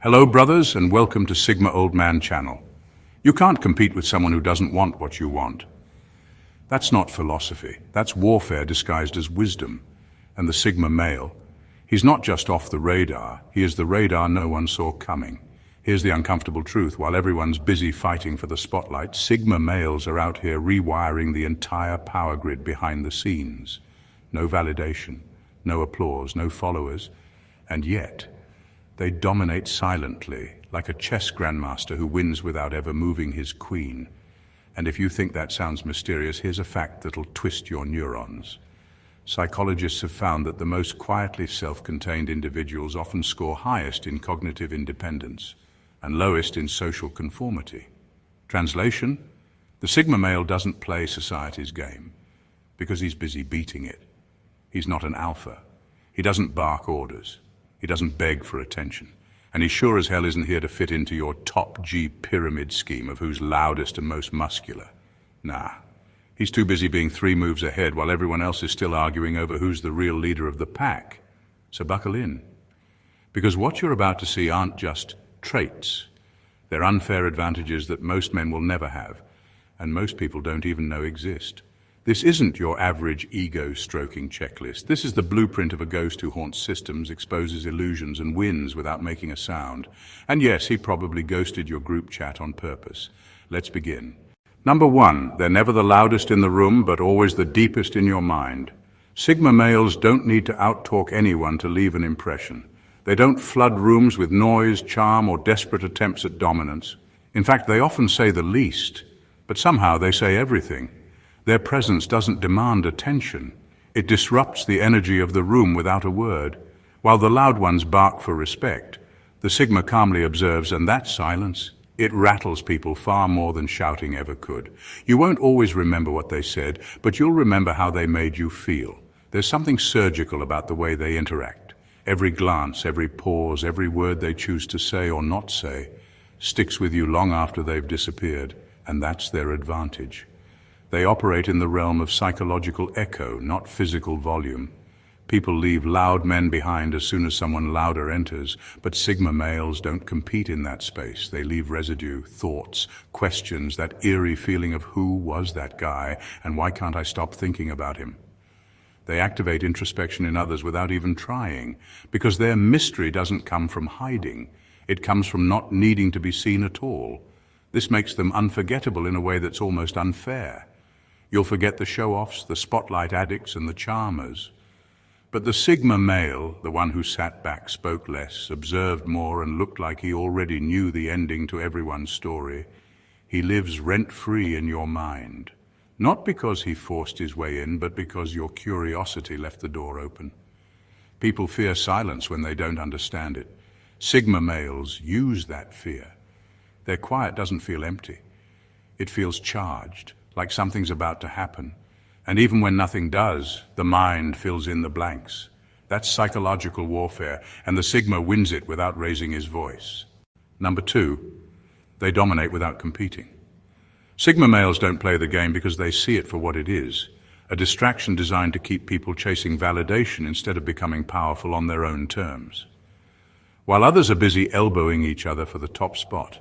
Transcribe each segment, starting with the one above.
Hello brothers and welcome to Sigma Old Man channel. You can't compete with someone who doesn't want what you want. That's not philosophy, that's warfare disguised as wisdom. And the Sigma male, he's not just off the radar, he is the radar no one saw coming. Here's the uncomfortable truth: while everyone's busy fighting for the spotlight, Sigma males are out here rewiring the entire power grid behind the scenes. No validation, no applause, no followers, and yet they dominate silently, like a chess grandmaster who wins without ever moving his queen. And if you think that sounds mysterious, here's a fact that'll twist your neurons. Psychologists have found that the most quietly self-contained individuals often score highest in cognitive independence and lowest in social conformity. Translation: the Sigma male doesn't play society's game because he's busy beating it. He's not an alpha. He doesn't bark orders. He doesn't beg for attention. And he sure as hell isn't here to fit into your top G pyramid scheme of who's loudest and most muscular. Nah, he's too busy being 3 moves ahead while everyone else is still arguing over who's the real leader of the pack. So buckle in. Because what you're about to see aren't just traits. They're unfair advantages that most men will never have, and most people don't even know exist. This isn't your average ego-stroking checklist. This is the blueprint of a ghost who haunts systems, exposes illusions, and wins without making a sound. And yes, he probably ghosted your group chat on purpose. Let's begin. Number 1, they're never the loudest in the room, but always the deepest in your mind. Sigma males don't need to out-talk anyone to leave an impression. They don't flood rooms with noise, charm, or desperate attempts at dominance. In fact, they often say the least, but somehow they say everything. Their presence doesn't demand attention. It disrupts the energy of the room without a word. While the loud ones bark for respect, the Sigma calmly observes, and that silence, it rattles people far more than shouting ever could. You won't always remember what they said, but you'll remember how they made you feel. There's something surgical about the way they interact. Every glance, every pause, every word they choose to say or not say sticks with you long after they've disappeared, and that's their advantage. They operate in the realm of psychological echo, not physical volume. People leave loud men behind as soon as someone louder enters, but Sigma males don't compete in that space. They leave residue, thoughts, questions, that eerie feeling of who was that guy and why can't I stop thinking about him? They activate introspection in others without even trying, because their mystery doesn't come from hiding. It comes from not needing to be seen at all. This makes them unforgettable in a way that's almost unfair. You'll forget the show-offs, the spotlight addicts, and the charmers. But the Sigma male, the one who sat back, spoke less, observed more, and looked like he already knew the ending to everyone's story, he lives rent-free in your mind. Not because he forced his way in, but because your curiosity left the door open. People fear silence when they don't understand it. Sigma males use that fear. Their quiet doesn't feel empty. It feels charged, like something's about to happen. And even when nothing does, the mind fills in the blanks. That's psychological warfare, and the Sigma wins it without raising his voice. Number 2, they dominate without competing. Sigma males don't play the game because they see it for what it is, a distraction designed to keep people chasing validation instead of becoming powerful on their own terms. While others are busy elbowing each other for the top spot,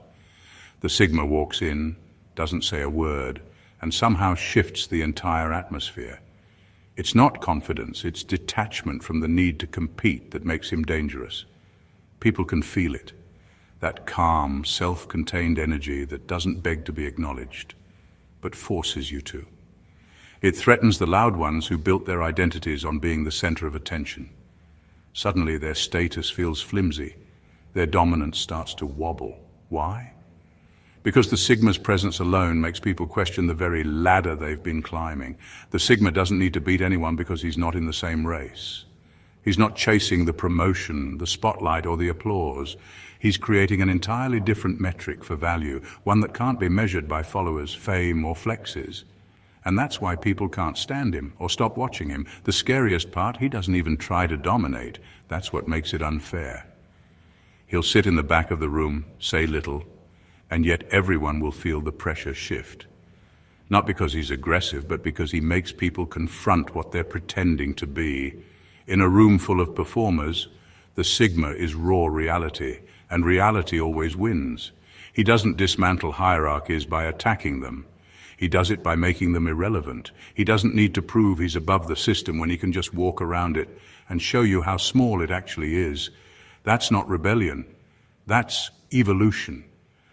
the Sigma walks in, doesn't say a word, and somehow shifts the entire atmosphere. It's not confidence, it's detachment from the need to compete that makes him dangerous. People can feel it, that calm, self-contained energy that doesn't beg to be acknowledged, but forces you to. It threatens the loud ones who built their identities on being the center of attention. Suddenly their status feels flimsy, their dominance starts to wobble. Why? Because the Sigma's presence alone makes people question the very ladder they've been climbing. The Sigma doesn't need to beat anyone because he's not in the same race. He's not chasing the promotion, the spotlight, or the applause. He's creating an entirely different metric for value, one that can't be measured by followers, fame, or flexes. And that's why people can't stand him or stop watching him. The scariest part, he doesn't even try to dominate. That's what makes it unfair. He'll sit in the back of the room, say little, and yet everyone will feel the pressure shift. Not because he's aggressive, but because he makes people confront what they're pretending to be. In a room full of performers, the Sigma is raw reality. and reality always wins. He doesn't dismantle hierarchies by attacking them. He does it by making them irrelevant. He doesn't need to prove he's above the system when he can just walk around it and show you how small it actually is. That's not rebellion. That's evolution.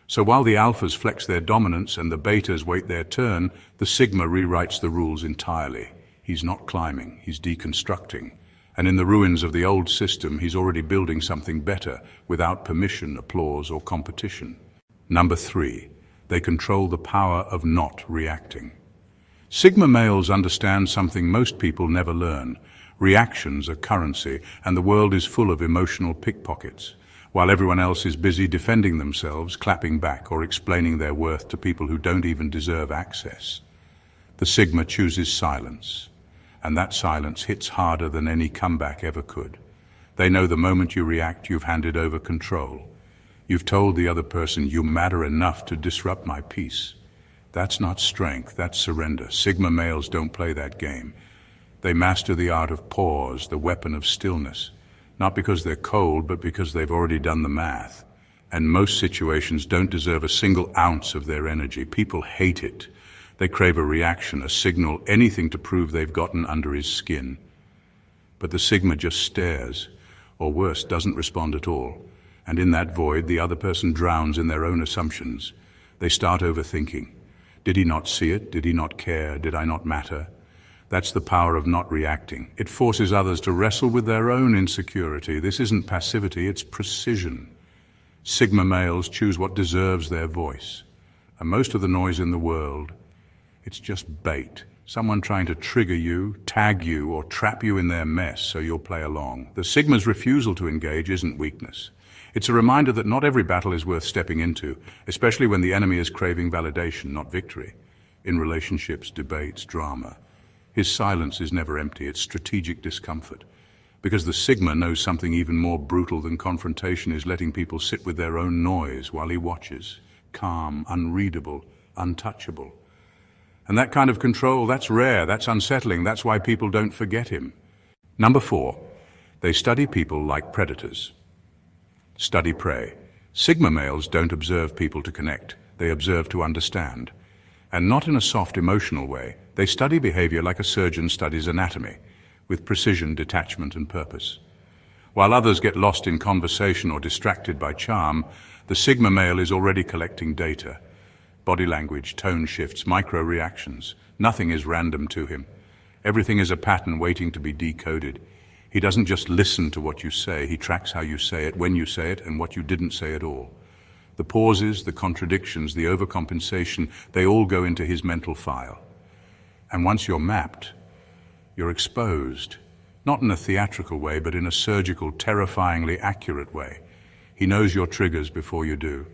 So while the alphas flex their dominance and the betas wait their turn, the sigma rewrites the rules entirely. He's not climbing, he's deconstructing. And in the ruins of the old system, he's already building something better, without permission, applause, or competition. Number 3, they control the power of not reacting. Sigma males understand something most people never learn. Reactions are currency, and the world is full of emotional pickpockets, while everyone else is busy defending themselves, clapping back, or explaining their worth to people who don't even deserve access. The Sigma chooses silence, and that silence hits harder than any comeback ever could. They know the moment you react, you've handed over control. You've told the other person, you matter enough to disrupt my peace. That's not strength, that's surrender. Sigma males don't play that game. They master the art of pause, the weapon of stillness. Not because they're cold, but because they've already done the math. And most situations don't deserve a single ounce of their energy. People hate it. They crave a reaction, a signal, anything to prove they've gotten under his skin. But the Sigma just stares, or worse, doesn't respond at all. And in that void, the other person drowns in their own assumptions. They start overthinking. Did he not see it? Did he not care? Did I not matter? That's the power of not reacting. It forces others to wrestle with their own insecurity. This isn't passivity, it's precision. Sigma males choose what deserves their voice. And most of the noise in the world, it's just bait. Someone trying to trigger you, tag you, or trap you in their mess so you'll play along. The Sigma's refusal to engage isn't weakness. It's a reminder that not every battle is worth stepping into, especially when the enemy is craving validation, not victory. In relationships, debates, drama. His silence is never empty, it's strategic discomfort. Because the Sigma knows something even more brutal than confrontation is letting people sit with their own noise while he watches. Calm, unreadable, untouchable. And that kind of control, that's rare, that's unsettling, that's why people don't forget him. Number 4, they study people like predators. Study prey. Sigma males don't observe people to connect, they observe to understand. And not in a soft, emotional way. They study behavior like a surgeon studies anatomy, with precision, detachment, and purpose. While others get lost in conversation or distracted by charm, the Sigma male is already collecting data. Body language, tone shifts, micro-reactions. Nothing is random to him. Everything is a pattern waiting to be decoded. He doesn't just listen to what you say, he tracks how you say it, when you say it, and what you didn't say at all. The pauses, the contradictions, the overcompensation, they all go into his mental file. And once you're mapped, you're exposed. Not in a theatrical way, but in a surgical, terrifyingly accurate way. He knows your triggers before you do.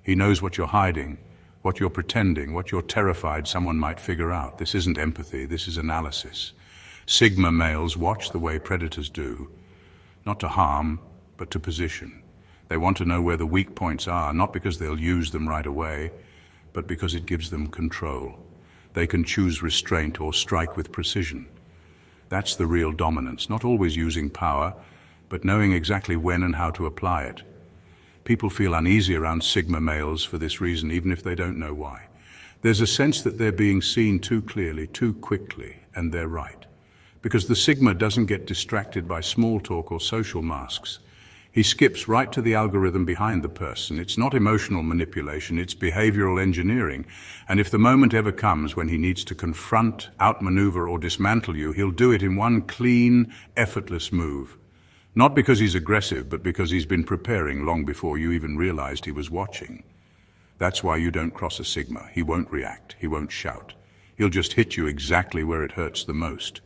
He knows what you're hiding, what you're pretending, what you're terrified someone might figure out. This isn't empathy, this is analysis. Sigma males watch the way predators do, not to harm, but to position. They want to know where the weak points are, not because they'll use them right away, but because it gives them control. They can choose restraint or strike with precision. That's the real dominance, not always using power, but knowing exactly when and how to apply it. People feel uneasy around Sigma males for this reason, even if they don't know why. There's a sense that they're being seen too clearly, too quickly, and they're right. Because the Sigma doesn't get distracted by small talk or social masks. He skips right to the algorithm behind the person. It's not emotional manipulation, it's behavioral engineering. And if the moment ever comes when he needs to confront, outmaneuver, or dismantle you, he'll do it in one clean, effortless move. Not because he's aggressive, but because he's been preparing long before you even realized he was watching. That's why you don't cross a Sigma. He won't react, he won't shout. He'll just hit you exactly where it hurts the most,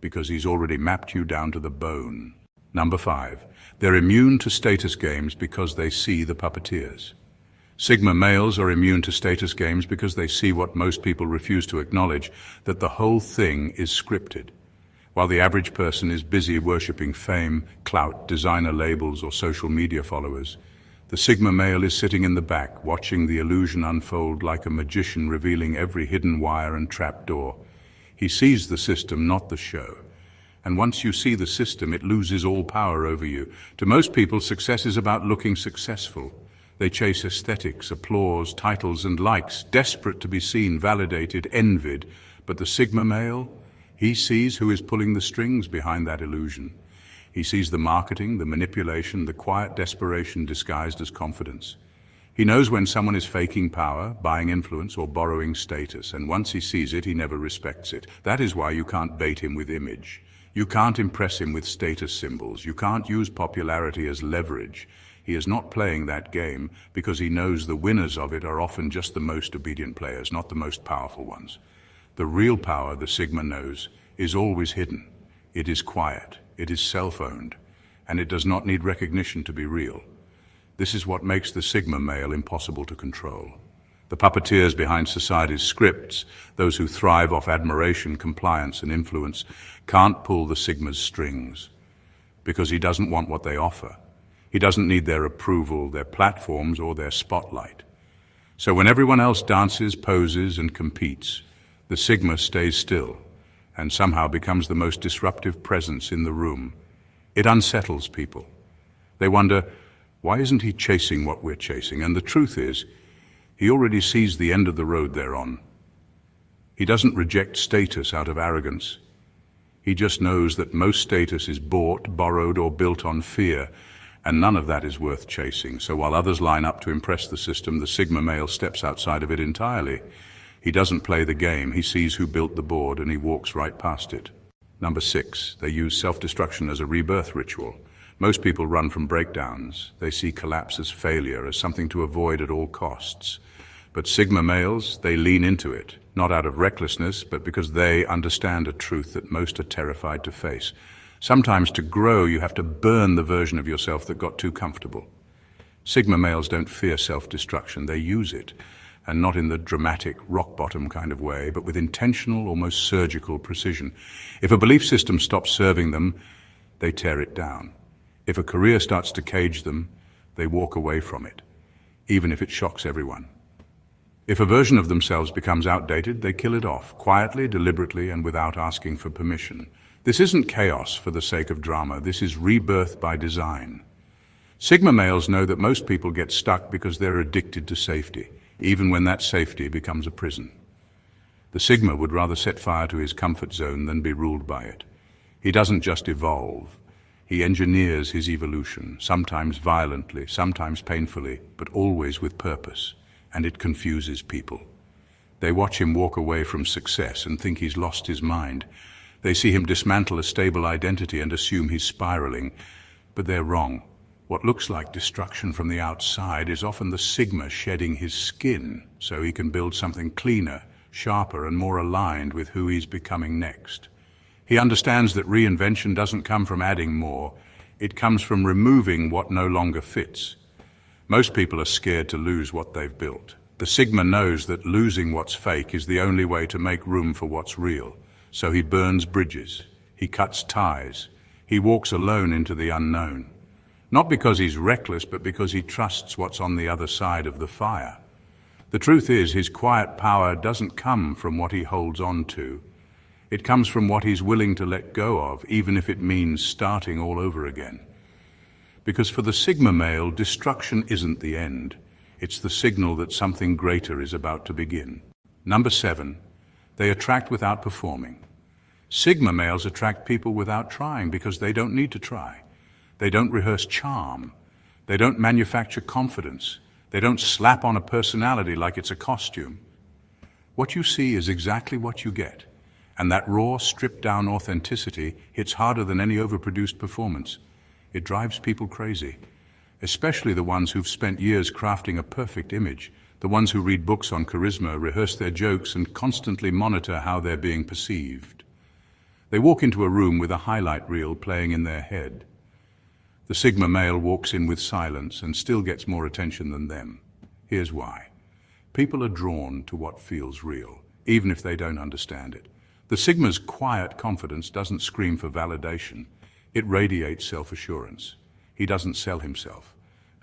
because he's already mapped you down to the bone. Number 5, they're immune to status games because they see the puppeteers. Sigma males are immune to status games because they see what most people refuse to acknowledge, that the whole thing is scripted. While the average person is busy worshipping fame, clout, designer labels, or social media followers, the Sigma male is sitting in the back, watching the illusion unfold like a magician revealing every hidden wire and trapdoor. He sees the system, not the show. And once you see the system, it loses all power over you. To most people, success is about looking successful. They chase aesthetics, applause, titles, and likes, desperate to be seen, validated, envied. But the Sigma male, he sees who is pulling the strings behind that illusion. He sees the marketing, the manipulation, the quiet desperation disguised as confidence. He knows when someone is faking power, buying influence, or borrowing status, and once he sees it, he never respects it. That is why you can't bait him with image. You can't impress him with status symbols. You can't use popularity as leverage. He is not playing that game because he knows the winners of it are often just the most obedient players, not the most powerful ones. The real power, the Sigma knows, is always hidden. It is quiet, it is self-owned, and it does not need recognition to be real. This is what makes the Sigma male impossible to control. The puppeteers behind society's scripts, those who thrive off admiration, compliance, and influence, can't pull the Sigma's strings because he doesn't want what they offer. He doesn't need their approval, their platforms, or their spotlight. So when everyone else dances, poses, and competes, the Sigma stays still and somehow becomes the most disruptive presence in the room. It unsettles people. They wonder, why isn't he chasing what we're chasing? And the truth is, he already sees the end of the road they're on. He doesn't reject status out of arrogance. He just knows that most status is bought, borrowed, or built on fear, and none of that is worth chasing. So while others line up to impress the system, the Sigma male steps outside of it entirely. He doesn't play the game. He sees who built the board and he walks right past it. Number 6, they use self-destruction as a rebirth ritual. Most people run from breakdowns. They see collapse as failure, as something to avoid at all costs. But Sigma males, they lean into it, not out of recklessness, but because they understand a truth that most are terrified to face. Sometimes to grow, you have to burn the version of yourself that got too comfortable. Sigma males don't fear self-destruction, they use it, and not in the dramatic, rock-bottom kind of way, but with intentional, almost surgical precision. If a belief system stops serving them, they tear it down. If a career starts to cage them, they walk away from it, even if it shocks everyone. If a version of themselves becomes outdated, they kill it off, quietly, deliberately, and without asking for permission. This isn't chaos for the sake of drama. This is rebirth by design. Sigma males know that most people get stuck because they're addicted to safety, even when that safety becomes a prison. The Sigma would rather set fire to his comfort zone than be ruled by it. He doesn't just evolve. He engineers his evolution, sometimes violently, sometimes painfully, but always with purpose, and it confuses people. They watch him walk away from success and think he's lost his mind. They see him dismantle a stable identity and assume he's spiraling, but they're wrong. What looks like destruction from the outside is often the Sigma shedding his skin so he can build something cleaner, sharper, and more aligned with who he's becoming next. He understands that reinvention doesn't come from adding more, it comes from removing what no longer fits. Most people are scared to lose what they've built. The Sigma knows that losing what's fake is the only way to make room for what's real. So he burns bridges, he cuts ties, he walks alone into the unknown. Not because he's reckless, but because he trusts what's on the other side of the fire. The truth is, his quiet power doesn't come from what he holds on to. It comes from what he's willing to let go of, even if it means starting all over again. Because for the Sigma male, destruction isn't the end. It's the signal that something greater is about to begin. Number 7, they attract without performing. Sigma males attract people without trying because they don't need to try. They don't rehearse charm. They don't manufacture confidence. They don't slap on a personality like it's a costume. What you see is exactly what you get. And that raw, stripped-down authenticity hits harder than any overproduced performance. It drives people crazy, especially the ones who've spent years crafting a perfect image, the ones who read books on charisma, rehearse their jokes, and constantly monitor how they're being perceived. They walk into a room with a highlight reel playing in their head. The Sigma male walks in with silence and still gets more attention than them. Here's why. People are drawn to what feels real, even if they don't understand it. The Sigma's quiet confidence doesn't scream for validation. It radiates self-assurance. He doesn't sell himself.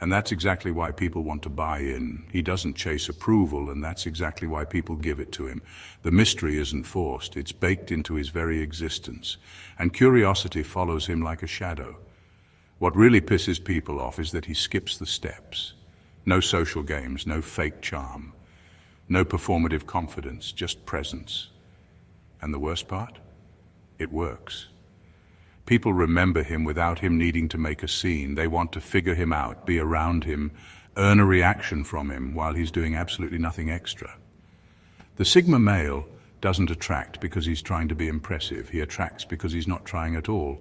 And that's exactly why people want to buy in. He doesn't chase approval, and that's exactly why people give it to him. The mystery isn't forced, it's baked into his very existence. And curiosity follows him like a shadow. What really pisses people off is that he skips the steps. No social games, no fake charm, no performative confidence, just presence. And the worst part? It works. People remember him without him needing to make a scene. They want to figure him out, be around him, earn a reaction from him while he's doing absolutely nothing extra. The Sigma male doesn't attract because he's trying to be impressive. He attracts because he's not trying at all.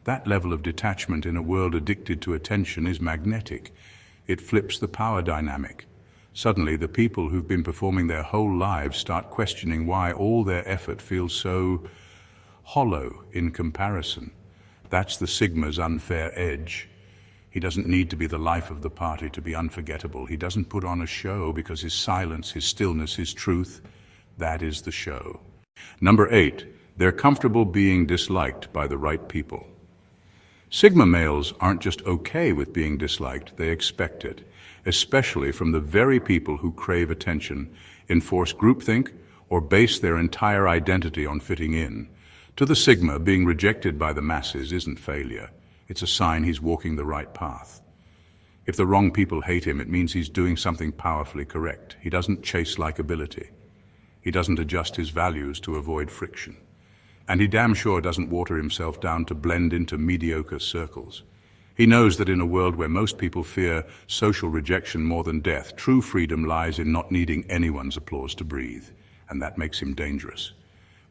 That level of detachment in a world addicted to attention is magnetic. It flips the power dynamic. Suddenly, the people who've been performing their whole lives start questioning why all their effort feels so hollow in comparison. That's the Sigma's unfair edge. He doesn't need to be the life of the party to be unforgettable. He doesn't put on a show because his silence, his stillness, his truth, that is the show. Number 8, they're comfortable being disliked by the right people. Sigma males aren't just okay with being disliked, they expect it, especially from the very people who crave attention, enforce groupthink, or base their entire identity on fitting in. To the Sigma, being rejected by the masses isn't failure. It's a sign he's walking the right path. If the wrong people hate him, it means he's doing something powerfully correct. He doesn't chase likability. He doesn't adjust his values to avoid friction. And he damn sure doesn't water himself down to blend into mediocre circles. He knows that in a world where most people fear social rejection more than death, true freedom lies in not needing anyone's applause to breathe. And that makes him dangerous.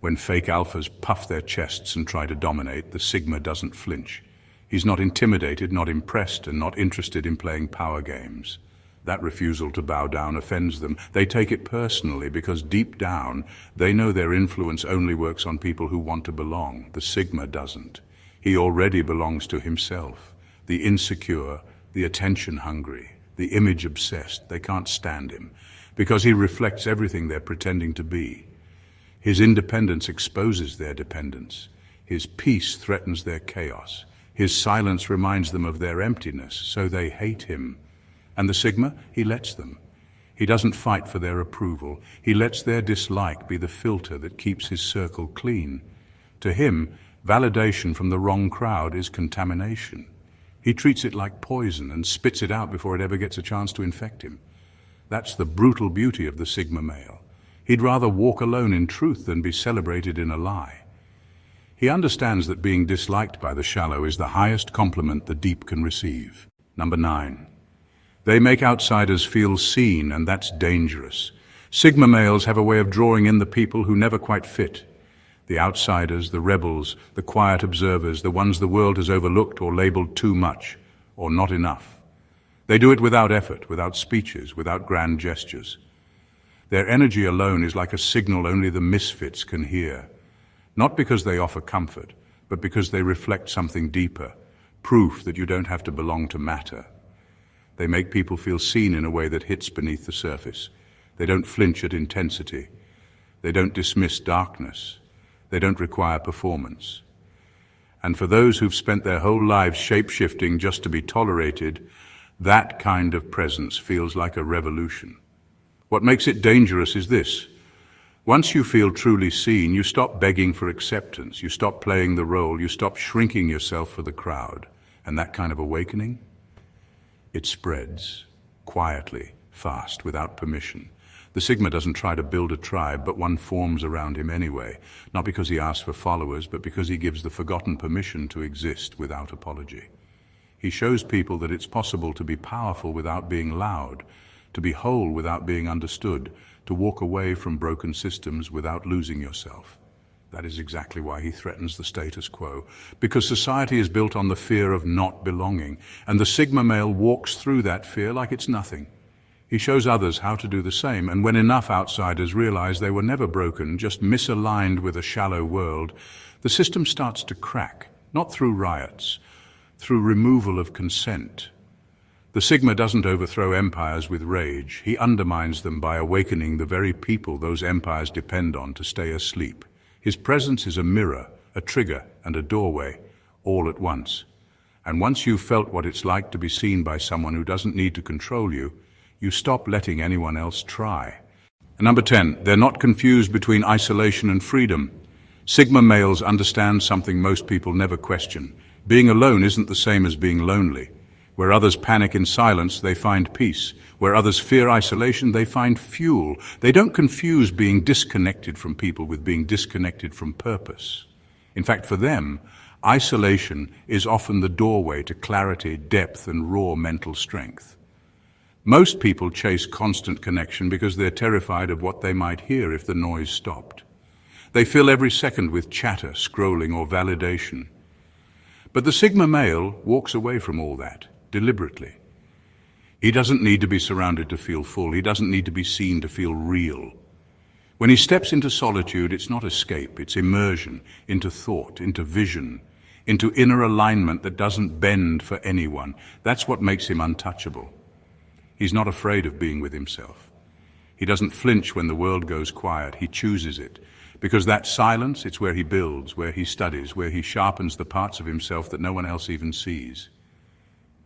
When fake alphas puff their chests and try to dominate, the Sigma doesn't flinch. He's not intimidated, not impressed, and not interested in playing power games. That refusal to bow down offends them. They take it personally because deep down, they know their influence only works on people who want to belong. The Sigma doesn't. He already belongs to himself. The insecure, the attention-hungry, the image-obsessed, they can't stand him because he reflects everything they're pretending to be. His independence exposes their dependence. His peace threatens their chaos. His silence reminds them of their emptiness, so they hate him. And the Sigma, he lets them. He doesn't fight for their approval. He lets their dislike be the filter that keeps his circle clean. To him, validation from the wrong crowd is contamination. He treats it like poison and spits it out before it ever gets a chance to infect him. That's the brutal beauty of the Sigma male. He'd rather walk alone in truth than be celebrated in a lie. He understands that being disliked by the shallow is the highest compliment the deep can receive. Number 9. They make outsiders feel seen, and that's dangerous. Sigma males have a way of drawing in the people who never quite fit. The outsiders, the rebels, the quiet observers, the ones the world has overlooked or labeled too much or not enough. They do it without effort, without speeches, without grand gestures. Their energy alone is like a signal only the misfits can hear. Not because they offer comfort, but because they reflect something deeper, proof that you don't have to belong to matter. They make people feel seen in a way that hits beneath the surface. They don't flinch at intensity. They don't dismiss darkness. They don't require performance. And for those who've spent their whole lives shape-shifting just to be tolerated, that kind of presence feels like a revolution. What makes it dangerous is this. Once you feel truly seen, you stop begging for acceptance, you stop playing the role, you stop shrinking yourself for the crowd. And that kind of awakening, it spreads, quietly, fast, without permission. The Sigma doesn't try to build a tribe, but one forms around him anyway, not because he asks for followers, but because he gives the forgotten permission to exist without apology. He shows people that it's possible to be powerful without being loud, to be whole without being understood, to walk away from broken systems without losing yourself. That is exactly why he threatens the status quo, because society is built on the fear of not belonging, and the Sigma male walks through that fear like it's nothing. He shows others how to do the same, and when enough outsiders realize they were never broken, just misaligned with a shallow world, the system starts to crack, not through riots, through removal of consent. The Sigma doesn't overthrow empires with rage. He undermines them by awakening the very people those empires depend on to stay asleep. His presence is a mirror, a trigger, and a doorway, all at once. And once you've felt what it's like to be seen by someone who doesn't need to control you, you stop letting anyone else try. And number 10, they're not confused between isolation and freedom. Sigma males understand something most people never question. Being alone isn't the same as being lonely. Where others panic in silence, they find peace. Where others fear isolation, they find fuel. They don't confuse being disconnected from people with being disconnected from purpose. In fact, for them, isolation is often the doorway to clarity, depth, and raw mental strength. Most people chase constant connection because they're terrified of what they might hear if the noise stopped. They fill every second with chatter, scrolling, or validation. But the Sigma male walks away from all that, deliberately. He doesn't need to be surrounded to feel full. He doesn't need to be seen to feel real. When he steps into solitude, it's not escape, it's immersion into thought, into vision, into inner alignment that doesn't bend for anyone. That's what makes him untouchable. He's not afraid of being with himself. He doesn't flinch when the world goes quiet. He chooses it. Because that silence, it's where he builds, where he studies, where he sharpens the parts of himself that no one else even sees.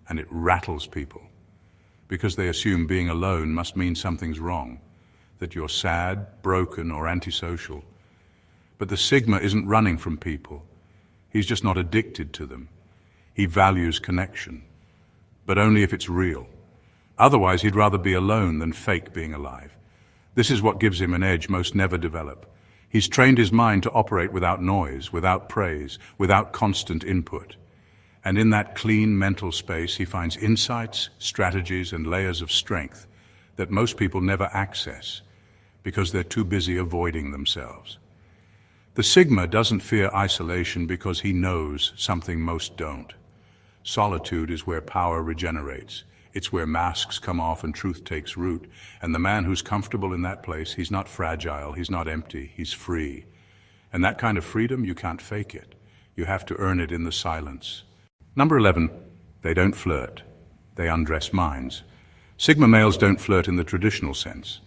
And it rattles people. Because they assume being alone must mean something's wrong. That you're sad, broken, or antisocial. But the Sigma isn't running from people. He's just not addicted to them. He values connection. But only if it's real. Otherwise, he'd rather be alone than fake being alive. This is what gives him an edge most never develop. He's trained his mind to operate without noise, without praise, without constant input. And in that clean mental space, he finds insights, strategies, and layers of strength that most people never access because they're too busy avoiding themselves. The Sigma doesn't fear isolation because he knows something most don't. Solitude is where power regenerates. It's where masks come off and truth takes root. And the man who's comfortable in that place, he's not fragile, he's not empty, he's free. And that kind of freedom, you can't fake it. You have to earn it in the silence. Number 11, they don't flirt. They undress minds. Sigma males don't flirt in the traditional sense.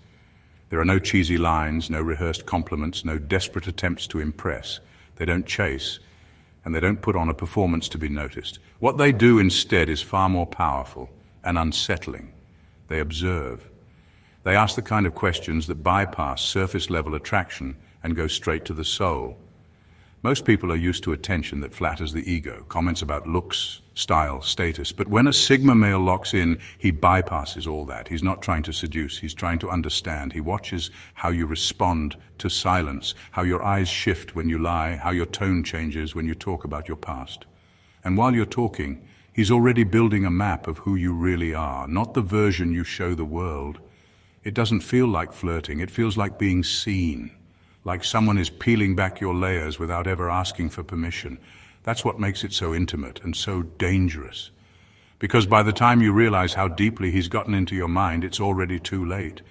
There are no cheesy lines, no rehearsed compliments, no desperate attempts to impress. They don't chase, and they don't put on a performance to be noticed. What they do instead is far more powerful and unsettling. They observe. They ask the kind of questions that bypass surface-level attraction and go straight to the soul. Most people are used to attention that flatters the ego, comments about looks, style, status. But when a Sigma male locks in, he bypasses all that. He's not trying to seduce, he's trying to understand. He watches how you respond to silence, how your eyes shift when you lie, how your tone changes when you talk about your past. And while you're talking, he's already building a map of who you really are, not the version you show the world. It doesn't feel like flirting, it feels like being seen. Like someone is peeling back your layers without ever asking for permission. That's what makes it so intimate and so dangerous. Because by the time you realize how deeply he's gotten into your mind, it's already too late.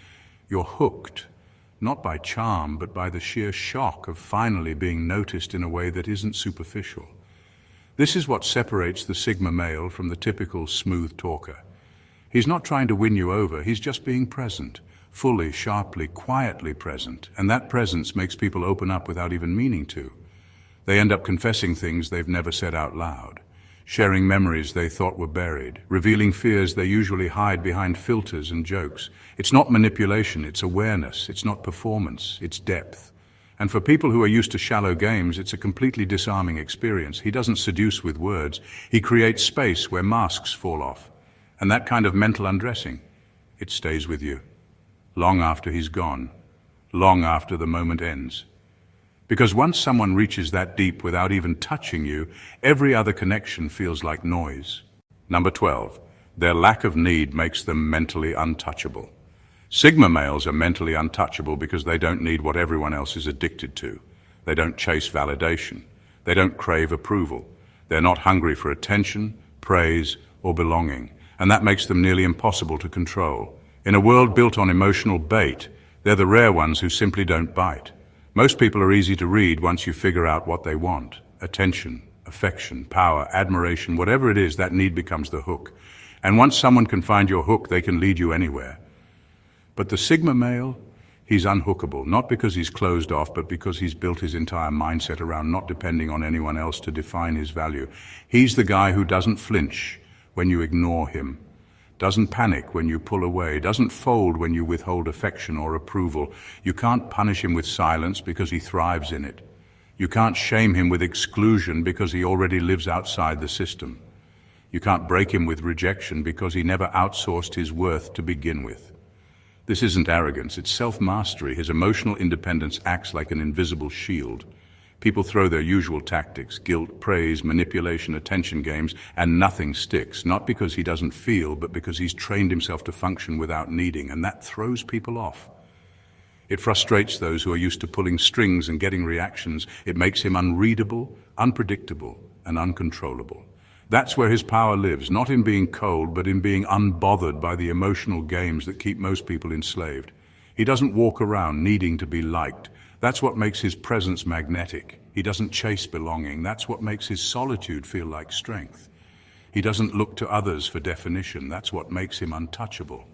You're hooked, not by charm, but by the sheer shock of finally being noticed in a way that isn't superficial. This is what separates the Sigma male from the typical smooth talker. He's not trying to win you over, he's just being present. Fully, sharply, quietly present, and that presence makes people open up without even meaning to. They end up confessing things they've never said out loud, sharing memories they thought were buried, revealing fears they usually hide behind filters and jokes. It's not manipulation, it's awareness, it's not performance, it's depth. And for people who are used to shallow games, it's a completely disarming experience. He doesn't seduce with words, he creates space where masks fall off. And that kind of mental undressing, it stays with you. Long after he's gone, long after the moment ends. Because once someone reaches that deep without even touching you, every other connection feels like noise. Number 12, their lack of need makes them mentally untouchable. Sigma males are mentally untouchable because they don't need what everyone else is addicted to. They don't chase validation. They don't crave approval. They're not hungry for attention, praise, or belonging. And that makes them nearly impossible to control. In a world built on emotional bait, they're the rare ones who simply don't bite. Most people are easy to read once you figure out what they want. Attention, affection, power, admiration, whatever it is, that need becomes the hook. And once someone can find your hook, they can lead you anywhere. But the Sigma male, He's unhookable, not because he's closed off, but because he's built his entire mindset around not depending on anyone else to define his value. He's the guy who doesn't flinch when you ignore him, doesn't panic when you pull away, doesn't fold when you withhold affection or approval. You can't punish him with silence because he thrives in it. You can't shame him with exclusion because he already lives outside the system. You can't break him with rejection because he never outsourced his worth to begin with. This isn't arrogance, it's self-mastery. His emotional independence acts like an invisible shield. People throw their usual tactics, guilt, praise, manipulation, attention games, and nothing sticks. Not because he doesn't feel, but because he's trained himself to function without needing, and that throws people off. It frustrates those who are used to pulling strings and getting reactions. It makes him unreadable, unpredictable, and uncontrollable. That's where his power lives, not in being cold, but in being unbothered by the emotional games that keep most people enslaved. He doesn't walk around needing to be liked. That's what makes his presence magnetic. He doesn't chase belonging. That's what makes his solitude feel like strength. He doesn't look to others for definition. That's what makes him untouchable.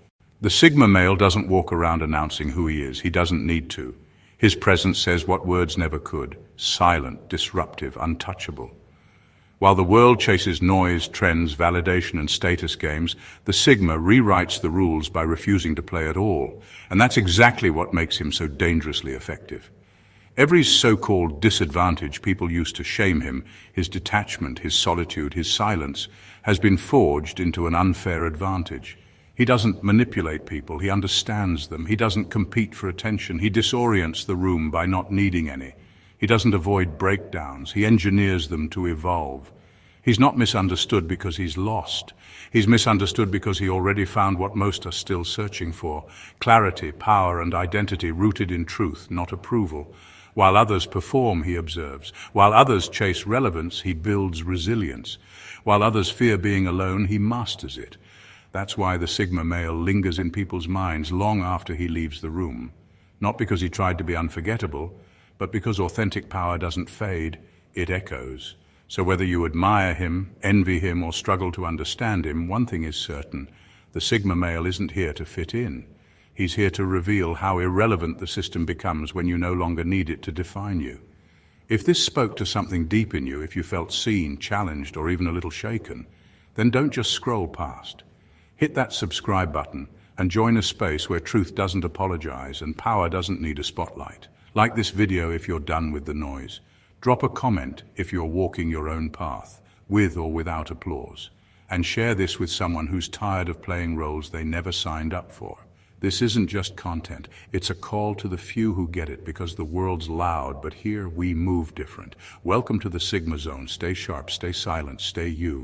The Sigma male doesn't walk around announcing who he is. He doesn't need to. His presence says what words never could: silent, disruptive, untouchable. While the world chases noise, trends, validation, and status games, the Sigma rewrites the rules by refusing to play at all. And that's exactly what makes him so dangerously effective. Every so-called disadvantage people used to shame him, his detachment, his solitude, his silence, has been forged into an unfair advantage. He doesn't manipulate people, he understands them. He doesn't compete for attention, he disorients the room by not needing any. He doesn't avoid breakdowns, he engineers them to evolve. He's not misunderstood because he's lost. He's misunderstood because he already found what most are still searching for: clarity, power, and identity rooted in truth, not approval. While others perform, he observes. While others chase relevance, he builds resilience. While others fear being alone, he masters it. That's why the Sigma male lingers in people's minds long after he leaves the room. Not because he tried to be unforgettable, but because authentic power doesn't fade, it echoes. So whether you admire him, envy him, or struggle to understand him, one thing is certain: the Sigma male isn't here to fit in. He's here to reveal how irrelevant the system becomes when you no longer need it to define you. If this spoke to something deep in you, if you felt seen, challenged, or even a little shaken, then don't just scroll past. Hit that subscribe button and join a space where truth doesn't apologize and power doesn't need a spotlight. Like this video if you're done with the noise. Drop a comment if you're walking your own path, with or without applause. And share this with someone who's tired of playing roles they never signed up for. This isn't just content, it's a call to the few who get it, because the world's loud, but here we move different. Welcome to the Sigma Zone. Stay sharp, stay silent, stay you.